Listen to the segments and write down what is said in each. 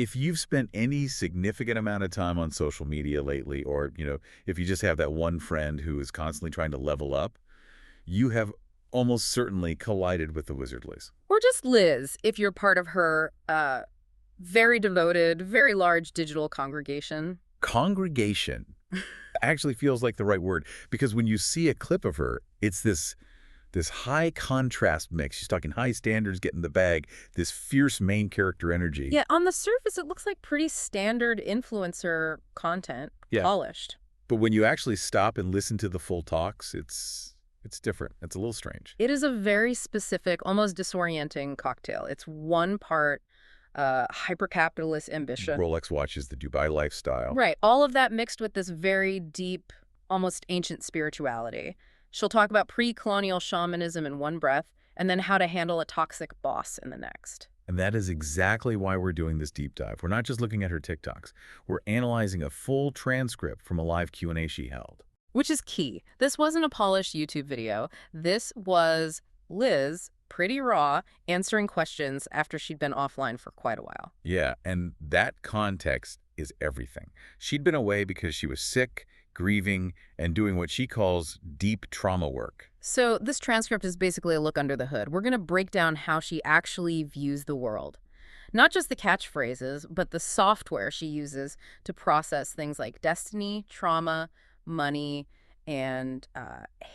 If you've spent any significant amount of time on social media lately, or, if you just have that one friend who is constantly trying to level up, you have almost certainly collided with the Wizard Liz. Or just Liz, if you're part of her very devoted, very large digital congregation. Congregation actually feels like the right word, because when you see a clip of her, it's this high contrast mix. She's talking high standards, getting the bag, this fierce main character energy. Yeah, on the surface, it looks like pretty standard influencer content, Yeah. polished. But when you actually stop and listen to the full talks, it's different. It's a little strange. It is a very specific, almost disorienting cocktail. It's one part hyper-capitalist ambition. Rolex watches, the Dubai lifestyle. Right. All of that mixed with this very deep, almost ancient spirituality. She'll talk about pre-colonial shamanism in one breath, and then how to handle a toxic boss in the next. And that is exactly why we're doing this deep dive. We're not just looking at her TikToks. We're analyzing a full transcript from a live Q&A she held. Which is key. This wasn't a polished YouTube video. This was Liz, pretty raw, answering questions after she'd been offline for quite a while. Yeah, and that context is everything. She'd been away because she was sick, grieving, and doing what she calls deep trauma work. So this transcript is basically a look under the hood. We're going to break down how she actually views the world. Not just the catchphrases, but the software she uses to process things like destiny, trauma, money, and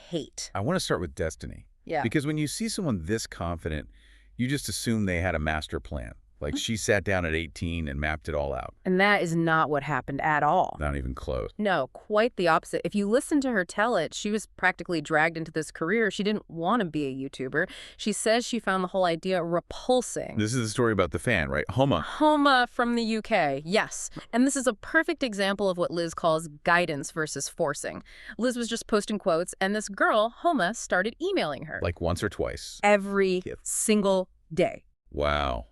hate. I want to start with destiny. Yeah. Because when you see someone this confident, you just assume they had a master plan. Like she sat down at 18 and mapped it all out. And that is not what happened at all. Not even close. No, quite the opposite. If you listen to her tell it, she was practically dragged into this career. She didn't want to be a YouTuber. She says she found the whole idea repulsing. This is the story about the fan, right? Homa. Homa from the UK, yes. And this is a perfect example of what Liz calls guidance versus forcing. Liz was just posting quotes, and this girl, Homa, started emailing her. Like once or twice. Every single day. Wow.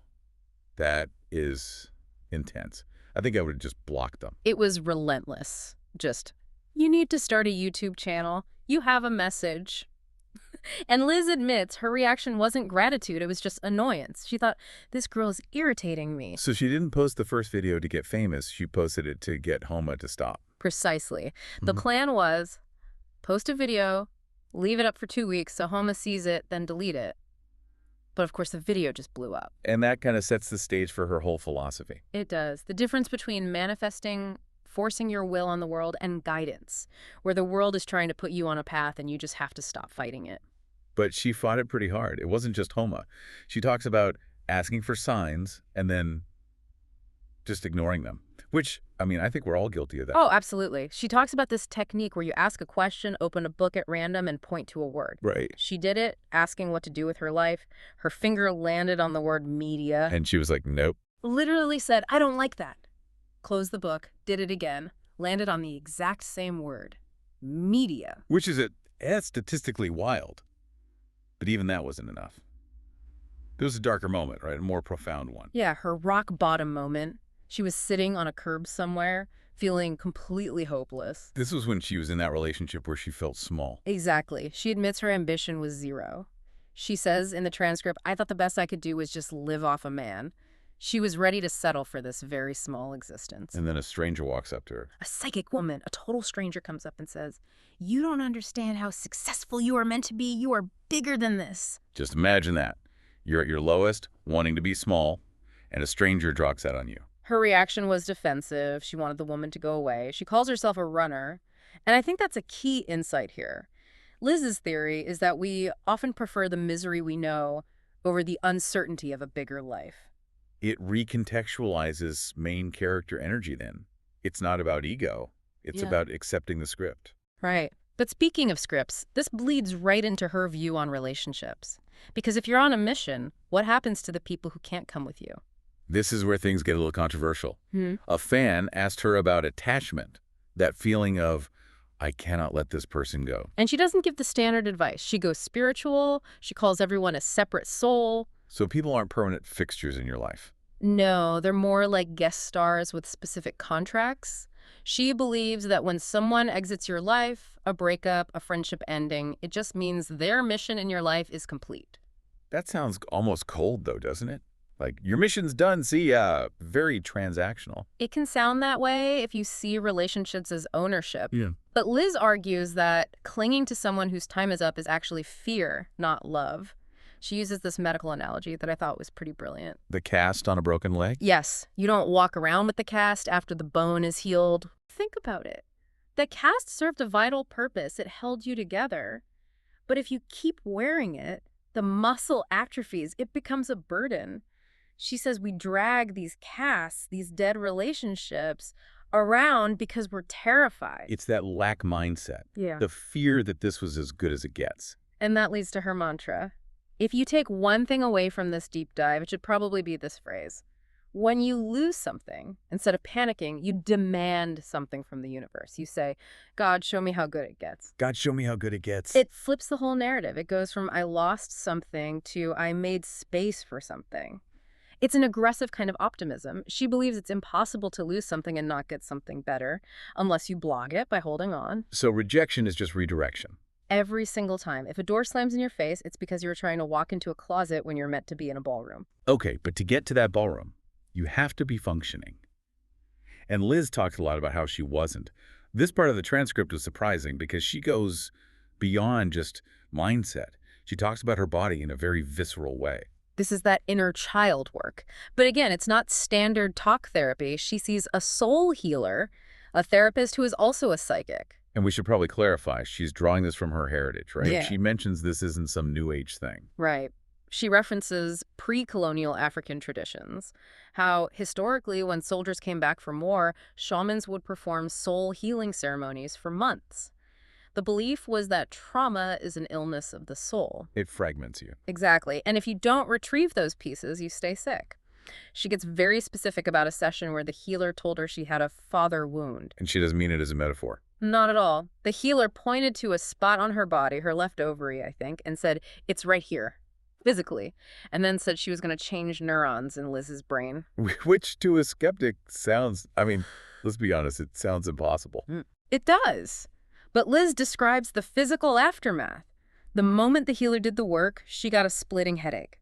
That is intense. I think I would have just blocked them. It was relentless. Just, you need to start a YouTube channel. You have a message. And Liz admits her reaction wasn't gratitude. It was just annoyance. She thought, this girl is irritating me. So she didn't post the first video to get famous. She posted it to get Homa to stop. Precisely. The plan was post a video, leave it up for 2 weeks so Homa sees it, then delete it. But of course, the video just blew up. And that kind of sets the stage for her whole philosophy. It does. The difference between manifesting, forcing your will on the world, and guidance, where the world is trying to put you on a path and you just have to stop fighting it. But she fought it pretty hard. It wasn't just Homa. She talks about asking for signs and then just ignoring them. Which, I mean, I think we're all guilty of that. Oh, absolutely. She talks about this technique where you ask a question, open a book at random, and point to a word. Right. She did it, asking what to do with her life. Her finger landed on the word media. And she was like, nope. Literally said, I don't like that. Closed the book, did it again, landed on the exact same word. Media. Which is statistically wild. But even that wasn't enough. It was a darker moment, right? A more profound one. Yeah, her rock bottom moment. She was sitting on a curb somewhere, feeling completely hopeless. This was when she was in that relationship where she felt small. Exactly. She admits her ambition was zero. She says in the transcript, I thought the best I could do was just live off a man. She was ready to settle for this very small existence. And then a stranger walks up to her. A psychic woman, a total stranger, comes up and says, you don't understand how successful you are meant to be. You are bigger than this. Just imagine that. You're at your lowest, wanting to be small, and a stranger drops that on you. Her reaction was defensive. She wanted the woman to go away. She calls herself a runner. And I think that's a key insight here. Liz's theory is that we often prefer the misery we know over the uncertainty of a bigger life. It recontextualizes main character energy then. It's not about ego. It's about accepting the script. Right. But speaking of scripts, this bleeds right into her view on relationships. Because if you're on a mission, what happens to the people who can't come with you? This is where things get a little controversial. A fan asked her about attachment, that feeling of, I cannot let this person go. And she doesn't give the standard advice. She goes spiritual. She calls everyone a separate soul. So people aren't permanent fixtures in your life. No, they're more like guest stars with specific contracts. She believes that when someone exits your life, a breakup, a friendship ending, it just means their mission in your life is complete. That sounds almost cold, though, doesn't it? Like, your mission's done, see ya. Very transactional. It can sound that way if you see relationships as ownership. Yeah. But Liz argues that clinging to someone whose time is up is actually fear, not love. She uses this medical analogy that I thought was pretty brilliant. The cast on a broken leg? Yes, you don't walk around with the cast after the bone is healed. Think about it. The cast served a vital purpose. It held you together. But if you keep wearing it, the muscle atrophies. It becomes a burden. She says we drag these casts, these dead relationships, around because we're terrified. It's that lack mindset. Yeah. The fear that this was as good as it gets. And that leads to her mantra. If you take one thing away from this deep dive, it should probably be this phrase. When you lose something, instead of panicking, you demand something from the universe. You say, God, show me how good it gets. God, show me how good it gets. It flips the whole narrative. It goes from I lost something to I made space for something. It's an aggressive kind of optimism. She believes it's impossible to lose something and not get something better unless you block it by holding on. So rejection is just redirection. Every single time. If a door slams in your face, it's because you were trying to walk into a closet when you're meant to be in a ballroom. Okay, but to get to that ballroom, you have to be functioning. And Liz talks a lot about how she wasn't. This part of the transcript was surprising because she goes beyond just mindset. She talks about her body in a very visceral way. This is that inner child work. But again, it's not standard talk therapy. She sees a soul healer, a therapist who is also a psychic. And we should probably clarify, she's drawing this from her heritage, right? Yeah. She mentions this isn't some New Age thing. Right. She references pre-colonial African traditions, how historically when soldiers came back from war, shamans would perform soul healing ceremonies for months. The belief was that trauma is an illness of the soul. It fragments you. Exactly. And if you don't retrieve those pieces, you stay sick. She gets very specific about a session where the healer told her she had a father wound. And she doesn't mean it as a metaphor. Not at all. The healer pointed to a spot on her body, her left ovary, I think, and said, it's right here, physically, and then said she was going to change neurons in Liz's brain. Which to a skeptic sounds, I mean, let's be honest, it sounds impossible. It does. But Liz describes the physical aftermath. The moment the healer did the work, she got a splitting headache.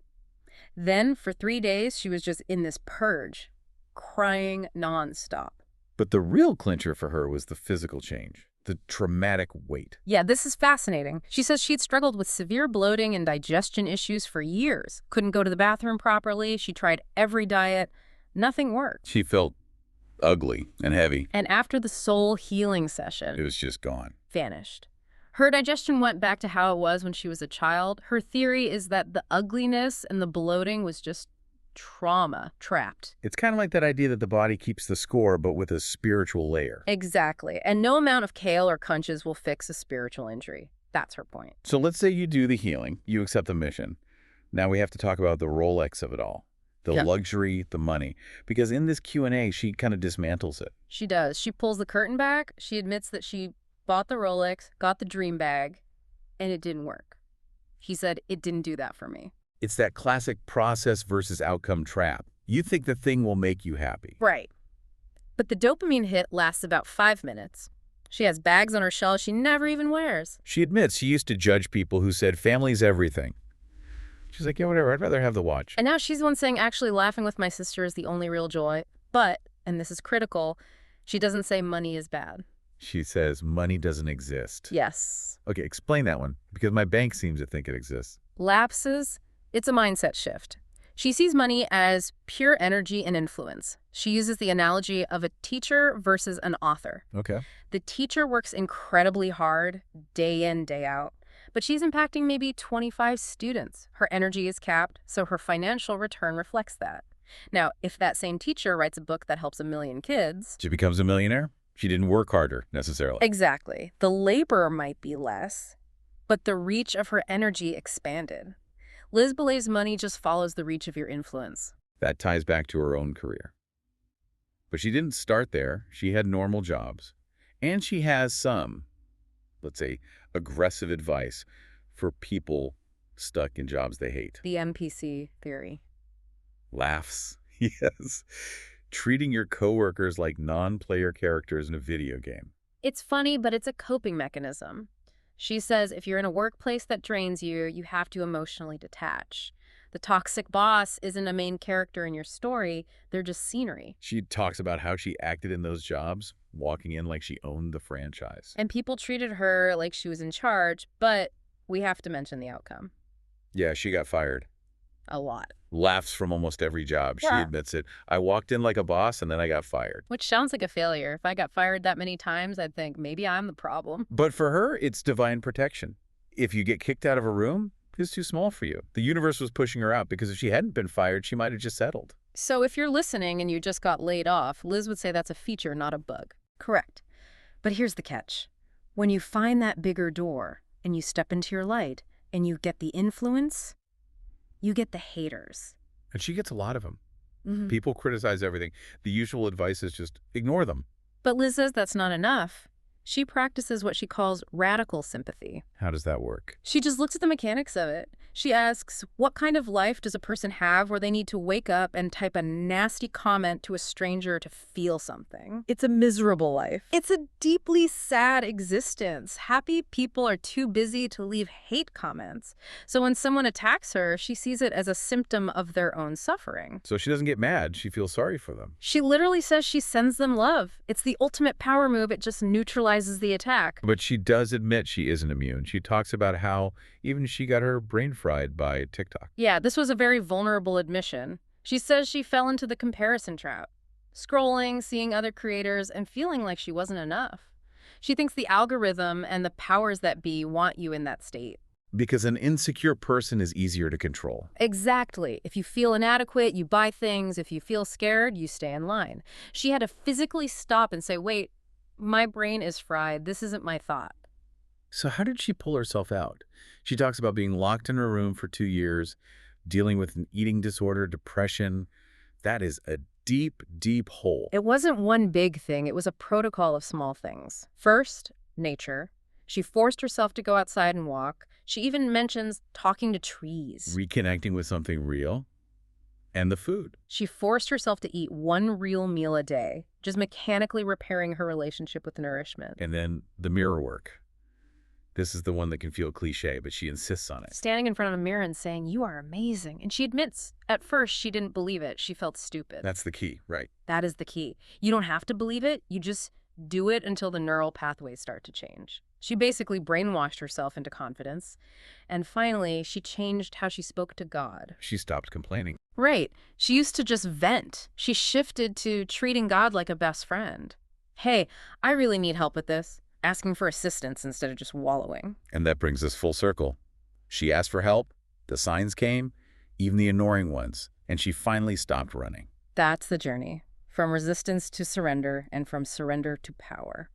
Then, for 3 days, she was just in this purge, crying nonstop. But the real clincher for her was the physical change, the traumatic weight. Yeah, this is fascinating. She says she'd struggled with severe bloating and digestion issues for years. Couldn't go to the bathroom properly. She tried every diet. Nothing worked. She felt ugly and heavy. And after the soul healing session, It was just gone. vanished. Her digestion went back to how it was when she was a child. Her theory is that the ugliness and the bloating was just trauma trapped. It's kind of like that idea that the body keeps the score, but with a spiritual layer. Exactly. And no amount of kale or conches will fix a spiritual injury. That's her point. So let's say you do the healing, you accept the mission. Now we have to talk about the Rolex of it all, the Yeah. luxury, the money. Because in this Q&A, she kind of dismantles it. She does. She pulls the curtain back. She admits that she bought the Rolex, got the dream bag, and it didn't work. She said, it didn't do that for me. It's that classic process versus outcome trap. You think the thing will make you happy. Right. But the dopamine hit lasts about 5 minutes. She has bags on her shelf she never even wears. She admits she used to judge people who said family's everything. She's like, yeah, whatever, I'd rather have the watch. And now she's the one saying, actually, laughing with my sister is the only real joy. But, and this is critical, she doesn't say money is bad. She says money doesn't exist. Yes. Okay, explain that one, because my bank seems to think it exists. Lapses, it's a mindset shift. She sees money as pure energy and influence. She uses the analogy of a teacher versus an author. Okay. The teacher works incredibly hard, day in, day out, but she's impacting maybe 25 students. Her energy is capped, so her financial return reflects that. Now, if that same teacher writes a book that helps 1 million kids... She becomes a millionaire? She didn't work harder, necessarily. Exactly. The labor might be less, but the reach of her energy expanded. Liz believes money just follows the reach of your influence. That ties back to her own career. But she didn't start there. She had normal jobs. And she has some, let's say, aggressive advice for people stuck in jobs they hate. The MPC theory. Laughs. Yes. Treating your coworkers like non-player characters in a video game. It's funny, but it's a coping mechanism. She says if you're in a workplace that drains you, you have to emotionally detach. The toxic boss isn't a main character in your story, they're just scenery. She talks about how she acted in those jobs, walking in like she owned the franchise. And people treated her like she was in charge, but we have to mention the outcome. Yeah, she got fired. A lot. Laughs from almost every job. She Yeah. admits it. I walked in like a boss and then I got fired. Which sounds like a failure. If I got fired that many times, I'd think maybe I'm the problem. But for her, it's divine protection. If you get kicked out of a room, it's too small for you. The universe was pushing her out because if she hadn't been fired, she might have just settled. So if you're listening and you just got laid off, Liz would say that's a feature, not a bug. Correct. But here's the catch. When you find that bigger door and you step into your light and you get the influence, you get the haters. And she gets a lot of them. Mm-hmm. People criticize everything. The usual advice is just ignore them. But Liz says that's not enough. She practices what she calls radical sympathy. How does that work? She just looks at the mechanics of it. She asks, what kind of life does a person have where they need to wake up and type a nasty comment to a stranger to feel something? It's a miserable life. It's a deeply sad existence. Happy people are too busy to leave hate comments. So when someone attacks her, she sees it as a symptom of their own suffering. So she doesn't get mad. She feels sorry for them. She literally says she sends them love. It's the ultimate power move. It just neutralizes the attack. But she does admit she isn't immune. She talks about how even she got her brain fried by TikTok. Yeah, this was a very vulnerable admission. She says she fell into the comparison trap, scrolling, seeing other creators, and feeling like she wasn't enough. She thinks the algorithm and the powers that be want you in that state. Because an insecure person is easier to control. Exactly. If you feel inadequate, you buy things. If you feel scared, you stay in line. She had to physically stop and say, wait, my brain is fried. This isn't my thought. So how did she pull herself out? She talks about being locked in her room for 2 years, dealing with an eating disorder, depression. That is a deep, deep hole. It wasn't one big thing. It was a protocol of small things. First, nature. She forced herself to go outside and walk. She even mentions talking to trees. Reconnecting with something real. And the food. She forced herself to eat one real meal a day, just mechanically repairing her relationship with nourishment. And then the mirror work. This is the one that can feel cliche, but she insists on it. Standing in front of a mirror and saying, you are amazing. And she admits, at first, she didn't believe it. She felt stupid. That's the key, right? That is the key. You don't have to believe it. You just do it until the neural pathways start to change. She basically brainwashed herself into confidence. And finally, she changed how she spoke to God. She stopped complaining. Right. She used to just vent. She shifted to treating God like a best friend. Hey, I really need help with this. Asking for assistance instead of just wallowing. And that brings us full circle. She asked for help, the signs came, even the annoying ones, and she finally stopped running. That's the journey. From resistance to surrender, and from surrender to power.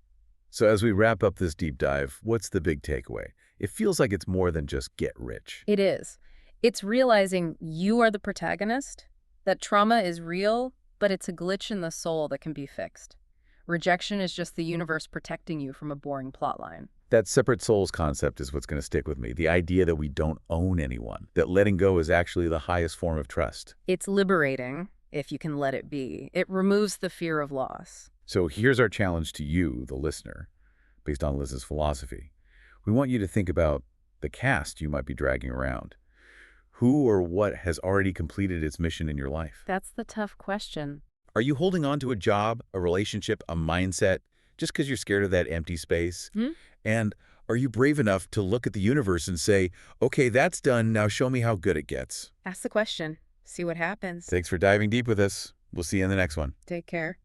So as we wrap up this deep dive, what's the big takeaway? It feels like it's more than just get rich. It is. It's realizing you are the protagonist, that trauma is real, but it's a glitch in the soul that can be fixed. Rejection is just the universe protecting you from a boring plotline. That separate souls concept is what's going to stick with me. The idea that we don't own anyone, that letting go is actually the highest form of trust. It's liberating, if you can let it be. It removes the fear of loss. So here's our challenge to you, the listener, based on Liz's philosophy. We want you to think about the cast you might be dragging around. Who or what has already completed its mission in your life? That's the tough question. Are you holding on to a job, a relationship, a mindset, just because you're scared of that empty space? And are you brave enough to look at the universe and say, okay, that's done, now show me how good it gets? Ask the question. See what happens. Thanks for diving deep with us. We'll see you in the next one. Take care.